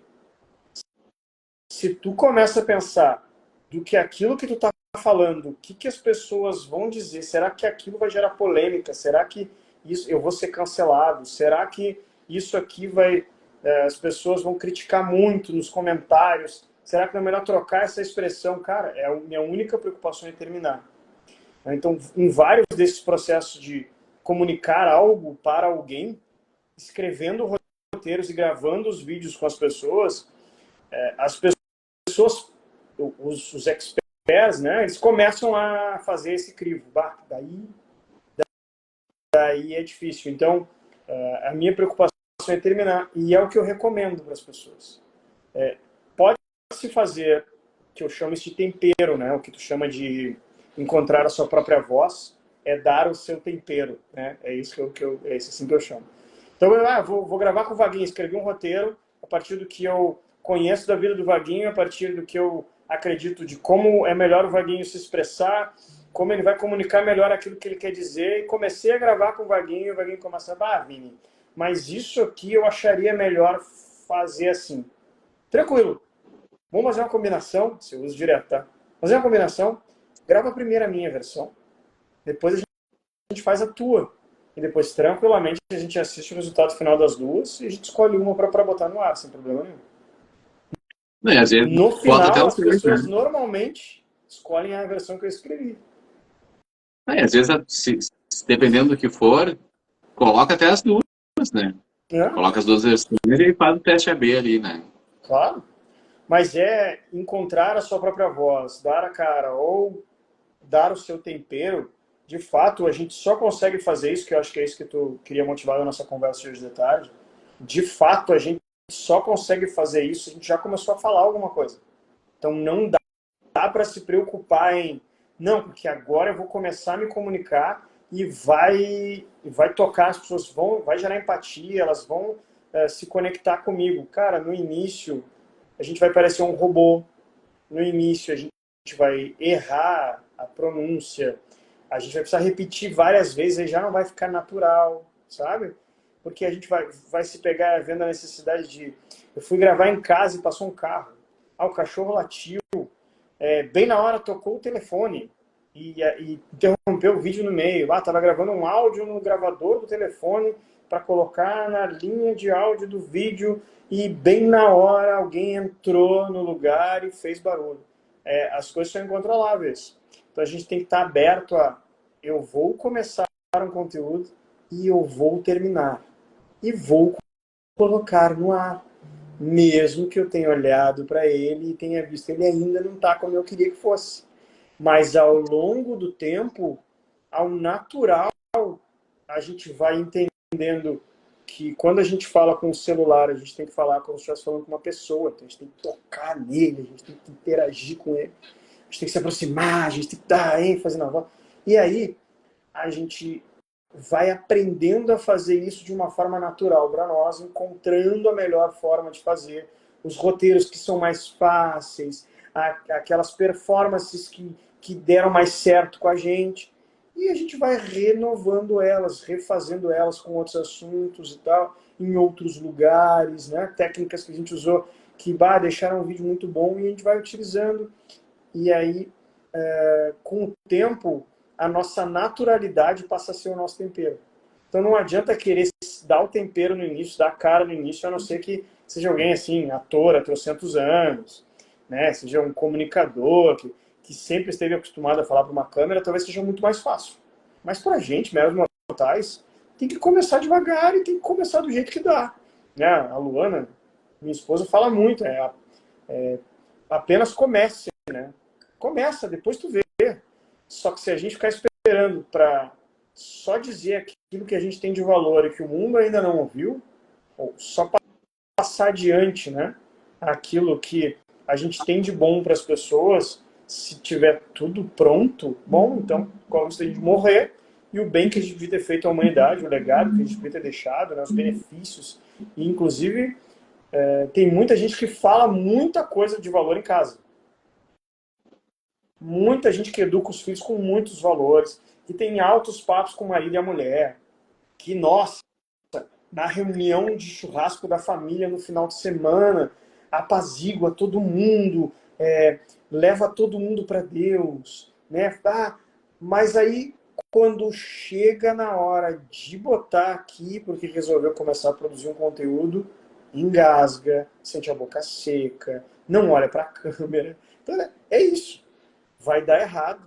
S3: Se tu começa a pensar do que aquilo que tu tá falando, o que as pessoas vão dizer, será que aquilo vai gerar polêmica? Será que isso eu vou ser cancelado? Será que isso aqui vai as pessoas vão criticar muito nos comentários? Será que não é melhor trocar essa expressão? Cara, é a minha única preocupação em terminar. Então, em vários desses processos de comunicar algo para alguém, escrevendo roteiros e gravando os vídeos com as pessoas, as pessoas, os experts, né, eles começam a fazer esse crivo. Bah, daí é difícil. Então, a minha preocupação é terminar. E é o que eu recomendo para as pessoas. Pode-se fazer, que eu chamo isso de tempero, né, o que tu chama de encontrar a sua própria voz, é dar o seu tempero. Né? É isso é isso assim que eu chamo. Então, eu vou gravar com o Vaguinho, escrevi um roteiro a partir do que eu conheço da vida do Vaguinho, a partir do que eu acredito de como é melhor o Vaguinho se expressar, como ele vai comunicar melhor aquilo que ele quer dizer, e comecei a gravar com o Vaguinho começa a Vini, mas isso aqui eu acharia melhor fazer assim. Tranquilo, vamos fazer uma combinação, se eu uso direto, tá? Fazer uma combinação, grava primeiro a minha versão, depois a gente faz a tua. E depois, tranquilamente, a gente assiste o resultado final das duas e a gente escolhe uma para botar no ar, sem problema nenhum.
S1: Né, às vezes
S3: No
S1: bota até
S3: final,
S1: os
S3: as
S1: dois, né?
S3: pessoas normalmente escolhem a versão que eu escrevi.
S1: Às vezes, dependendo do que for, coloca até as duas, né?
S3: Né?
S1: Coloca as duas versões e faz o teste AB ali, né?
S3: Claro. Mas é encontrar a sua própria voz, dar a cara ou dar o seu tempero. De fato, a gente só consegue fazer isso, que eu acho que é isso que tu queria motivar na nossa conversa de hoje de tarde. De fato, a gente só consegue fazer isso, a gente já começou a falar alguma coisa. Então, não dá para se preocupar em não, porque agora eu vou começar a me comunicar e vai tocar, as pessoas vai gerar empatia, elas vão se conectar comigo. Cara, no início a gente vai parecer um robô, no início a gente vai errar a pronúncia, a gente vai precisar repetir várias vezes e já não vai ficar natural, sabe? Porque a gente vai se pegar vendo a necessidade de... Eu fui gravar em casa e passou um carro. O cachorro latiu. Bem na hora tocou o telefone e interrompeu o vídeo no meio. Tava gravando um áudio no gravador do telefone para colocar na linha de áudio do vídeo e bem na hora alguém entrou no lugar e fez barulho. As coisas são incontroláveis. Então a gente tem que estar aberto a eu vou começar um conteúdo e eu vou terminar. E vou colocar no ar. Mesmo que eu tenha olhado para ele e tenha visto que ele ainda não está como eu queria que fosse. Mas ao longo do tempo, ao natural, a gente vai entendendo que quando a gente fala com o celular, a gente tem que falar como se estivesse falando com uma pessoa. Então a gente tem que tocar nele, a gente tem que interagir com ele, a gente tem que se aproximar, a gente tem que dar ênfase na voz. E aí a gente vai aprendendo a fazer isso de uma forma natural para nós, encontrando a melhor forma de fazer, os roteiros que são mais fáceis, aquelas performances que deram mais certo com a gente, e a gente vai renovando elas, refazendo elas com outros assuntos e tal, em outros lugares, né? Técnicas que a gente usou que deixaram um vídeo muito bom e a gente vai utilizando, e aí com o tempo a nossa naturalidade passa a ser o nosso tempero. Então não adianta querer dar o tempero no início, dar a cara no início, a não ser que seja alguém assim, ator há 300 anos, né? Seja um comunicador que sempre esteve acostumado a falar para uma câmera, talvez seja muito mais fácil. Mas para a gente, meros mortais, tem que começar devagar e tem que começar do jeito que dá. Né? A Luana, minha esposa, fala muito, apenas comece, né? Começa, depois tu vê. Só que se a gente ficar esperando para só dizer aquilo que a gente tem de valor e que o mundo ainda não ouviu, ou só passar adiante, né, aquilo que a gente tem de bom para as pessoas, se tiver tudo pronto, bom, então qual gostaria de morrer, e o bem que a gente devia ter feito à humanidade, o legado que a gente devia ter deixado, né, os benefícios. E, inclusive, tem muita gente que fala muita coisa de valor em casa. Muita gente que educa os filhos com muitos valores, que tem altos papos com o marido e a mulher, que, nossa, na reunião de churrasco da família no final de semana, apazigua todo mundo, leva todo mundo para Deus, né? Mas aí, quando chega na hora de botar aqui, porque resolveu começar a produzir um conteúdo, engasga, sente a boca seca, não olha para a câmera. Então, é isso. Vai dar errado.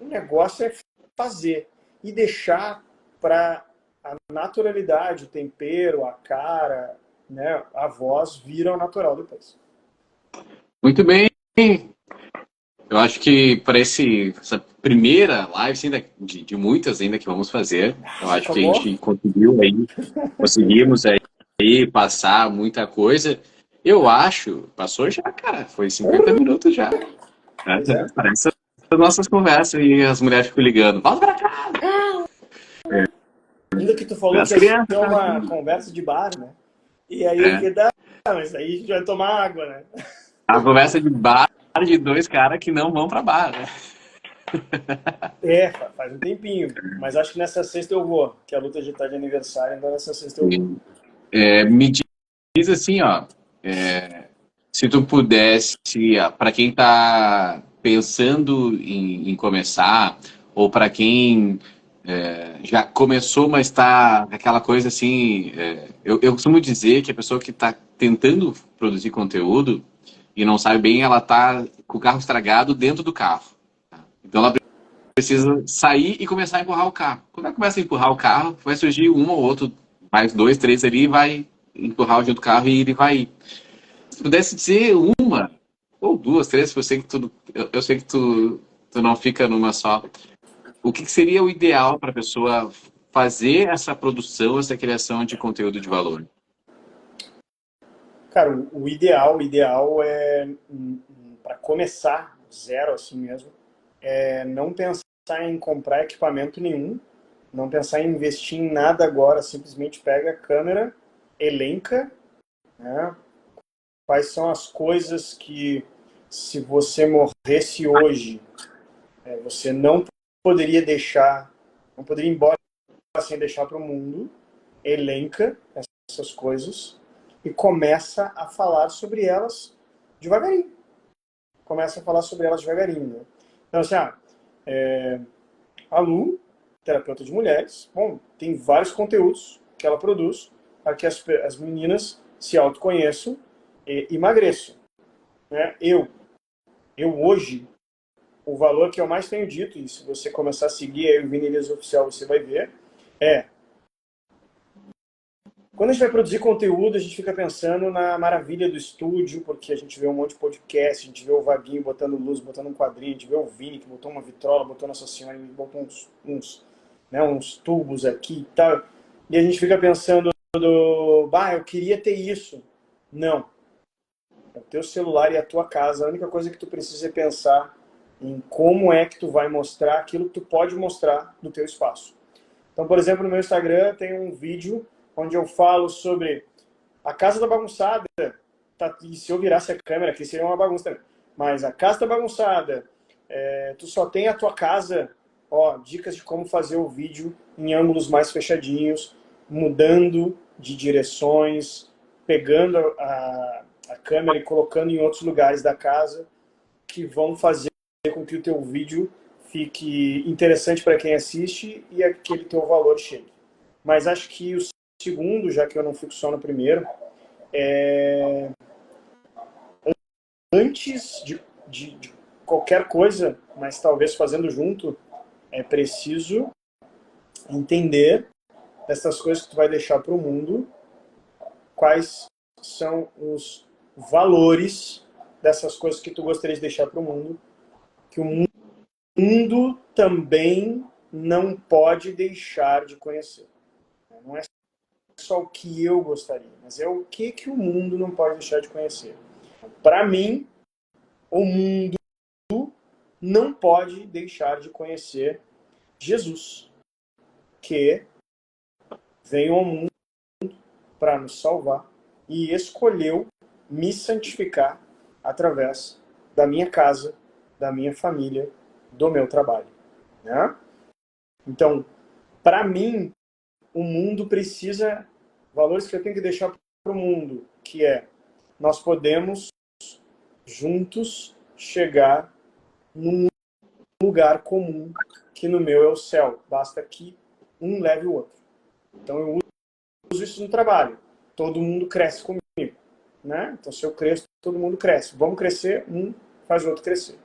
S3: O negócio é fazer e deixar para a naturalidade, o tempero, a cara, né, a voz viram natural depois.
S1: Muito bem. Eu acho que para essa primeira live, ainda, de muitas ainda que vamos fazer, eu acho que a gente conseguimos aí passar muita coisa. Eu acho, passou já, cara, foi 50 minutos já. Parece as nossas conversas e as mulheres ficam ligando. Volta pra cá!
S3: Ainda que tu falou que ia ser uma conversa de bar, né? E aí eu fiquei, mas aí a gente vai tomar água, né?
S1: A conversa de bar de dois caras que não vão pra bar, né?
S3: Faz um tempinho. Mas acho que nessa sexta eu vou, que a luta já tá de aniversário, então nessa sexta eu vou.
S1: Me diz assim, ó, se tu pudesse, para quem tá pensando em começar, ou para quem já começou, mas está aquela coisa assim, eu costumo dizer que a pessoa que está tentando produzir conteúdo e não sabe bem, ela tá com o carro estragado dentro do carro. Então ela precisa sair e começar a empurrar o carro. Quando ela começa a empurrar o carro, vai surgir um ou outro, mais dois, três ali, vai empurrar o junto do carro e ele vai. Se pudesse dizer uma, ou duas, três, eu sei que tu não fica numa só. O que seria o ideal para a pessoa fazer essa produção, essa criação de conteúdo de valor?
S3: Cara, o ideal é, para começar zero assim mesmo, não pensar em comprar equipamento nenhum, não pensar em investir em nada agora, simplesmente pega a câmera, elenca, né, quais são as coisas que, se você morresse hoje, você não poderia deixar, não poderia ir embora sem deixar para o mundo, elenca essas coisas e começa a falar sobre elas devagarinho. Né? Então, assim, a Lu, terapeuta de mulheres, tem vários conteúdos que ela produz para que as meninas se autoconheçam e emagreçam. Né? Eu hoje, o valor que eu mais tenho dito, e se você começar a seguir aí o Vini Elias Oficial, você vai ver, quando a gente vai produzir conteúdo, a gente fica pensando na maravilha do estúdio, porque a gente vê um monte de podcast, a gente vê o Vaguinho botando luz, botando um quadrinho, a gente vê o Vini que botou uma vitrola, botou Nossa Senhora, botou uns tubos aqui e tal. E a gente fica pensando eu queria ter isso. Não. É o teu celular e a tua casa. A única coisa que tu precisa é pensar em como é que tu vai mostrar aquilo que tu pode mostrar do teu espaço. Então, por exemplo, no meu Instagram tem um vídeo onde eu falo sobre a casa da bagunçada. E se eu virasse a câmera aqui, seria uma bagunça também. Mas a casa da bagunçada, tu só tem a tua casa, dicas de como fazer o vídeo em ângulos mais fechadinhos, mudando de direções, pegando a câmera e colocando em outros lugares da casa, que vão fazer com que o teu vídeo fique interessante para quem assiste e aquele teu valor chegue. Mas acho que o segundo, já que eu não fico só no primeiro, antes de qualquer coisa, mas talvez fazendo junto, é preciso entender essas coisas que tu vai deixar para o mundo, quais são os valores dessas coisas que tu gostaria de deixar para o mundo, que o mundo também não pode deixar de conhecer. Não é só o que eu gostaria, mas é o que o mundo não pode deixar de conhecer. Para mim, o mundo não pode deixar de conhecer Jesus, que veio ao mundo para nos salvar e escolheu me santificar através da minha casa, da minha família, do meu trabalho, né? Então, para mim, o mundo precisa valores que eu tenho que deixar para o mundo, que é nós podemos juntos chegar num lugar comum, que no meu é o céu. Basta que um leve o outro. Então eu uso isso no trabalho. Todo mundo cresce comigo, né? Então se eu cresço, todo mundo cresce. Vamos crescer, um faz o outro crescer.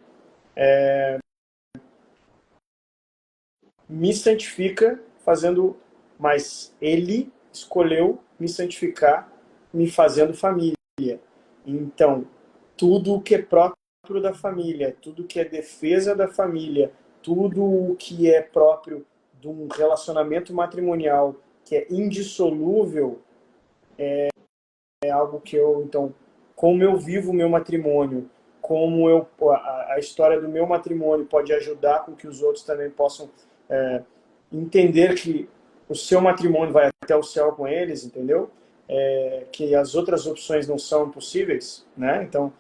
S3: Me santifica fazendo, mas ele escolheu me santificar me fazendo família. Então, tudo o que é próprio da família, tudo o que é defesa da família, tudo o que é próprio de um relacionamento matrimonial que é indissolúvel, é algo que eu, então, como eu vivo o meu matrimônio, como a história do meu matrimônio pode ajudar com que os outros também possam entender que o seu matrimônio vai até o céu com eles, entendeu? Que as outras opções não são possíveis, né? Então,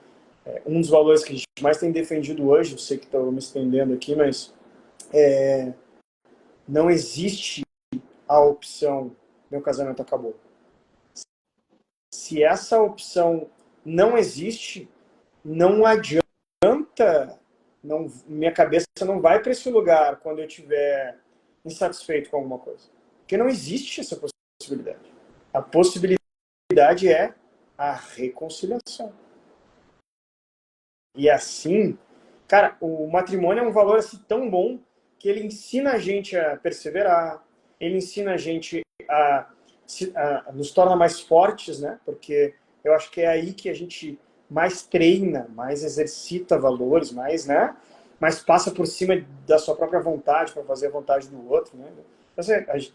S3: um dos valores que a gente mais tem defendido hoje, eu sei que estou me estendendo aqui, mas não existe a opção meu casamento acabou. Se essa opção não existe, não adianta, minha cabeça não vai para esse lugar quando eu estiver insatisfeito com alguma coisa. Porque não existe essa possibilidade. A possibilidade é a reconciliação. E assim, cara, o matrimônio é um valor assim tão bom que ele ensina a gente a perseverar, ele ensina a gente a nos torna mais fortes, né? Porque eu acho que é aí que a gente mais treina, mais exercita valores, mais, né? Mais passa por cima da sua própria vontade para fazer a vontade do outro, né?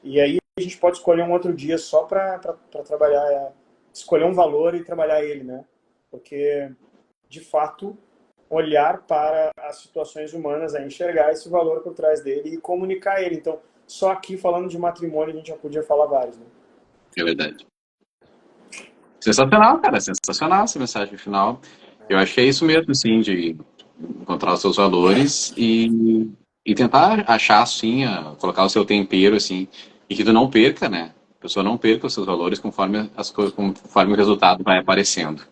S3: E aí a gente pode escolher um outro dia só para trabalhar, escolher um valor e trabalhar ele, né? Porque, de fato, olhar para as situações humanas, é enxergar esse valor por trás dele e comunicar ele. Então, só aqui falando de matrimônio a gente já podia falar vários, né?
S1: É verdade. Sensacional, cara. Sensacional essa mensagem final. Eu acho que é isso mesmo, assim, de encontrar os seus valores e tentar achar, assim, colocar o seu tempero, assim, e que tu não perca, né? A pessoa não perca os seus valores conforme as coisas, conforme o resultado vai aparecendo.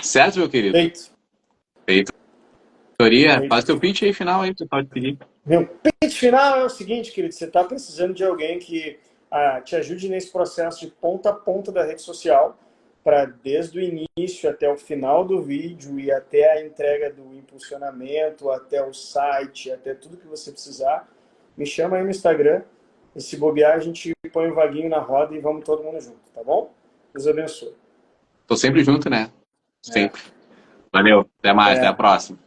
S1: Certo, meu querido?
S3: Feito.
S1: Feito. Vitória, faz teu pitch aí final aí, tu pode pedir.
S3: Meu pitch final é o seguinte, querido, você está precisando de alguém que te ajude nesse processo de ponta a ponta da rede social, para desde o início até o final do vídeo e até a entrega do impulsionamento, até o site, até tudo que você precisar, me chama aí no Instagram e se bobear a gente põe um vaguinho na roda e vamos todo mundo junto, tá bom? Deus abençoe.
S1: Tô sempre junto, né? Sempre. Valeu, até mais, até a próxima.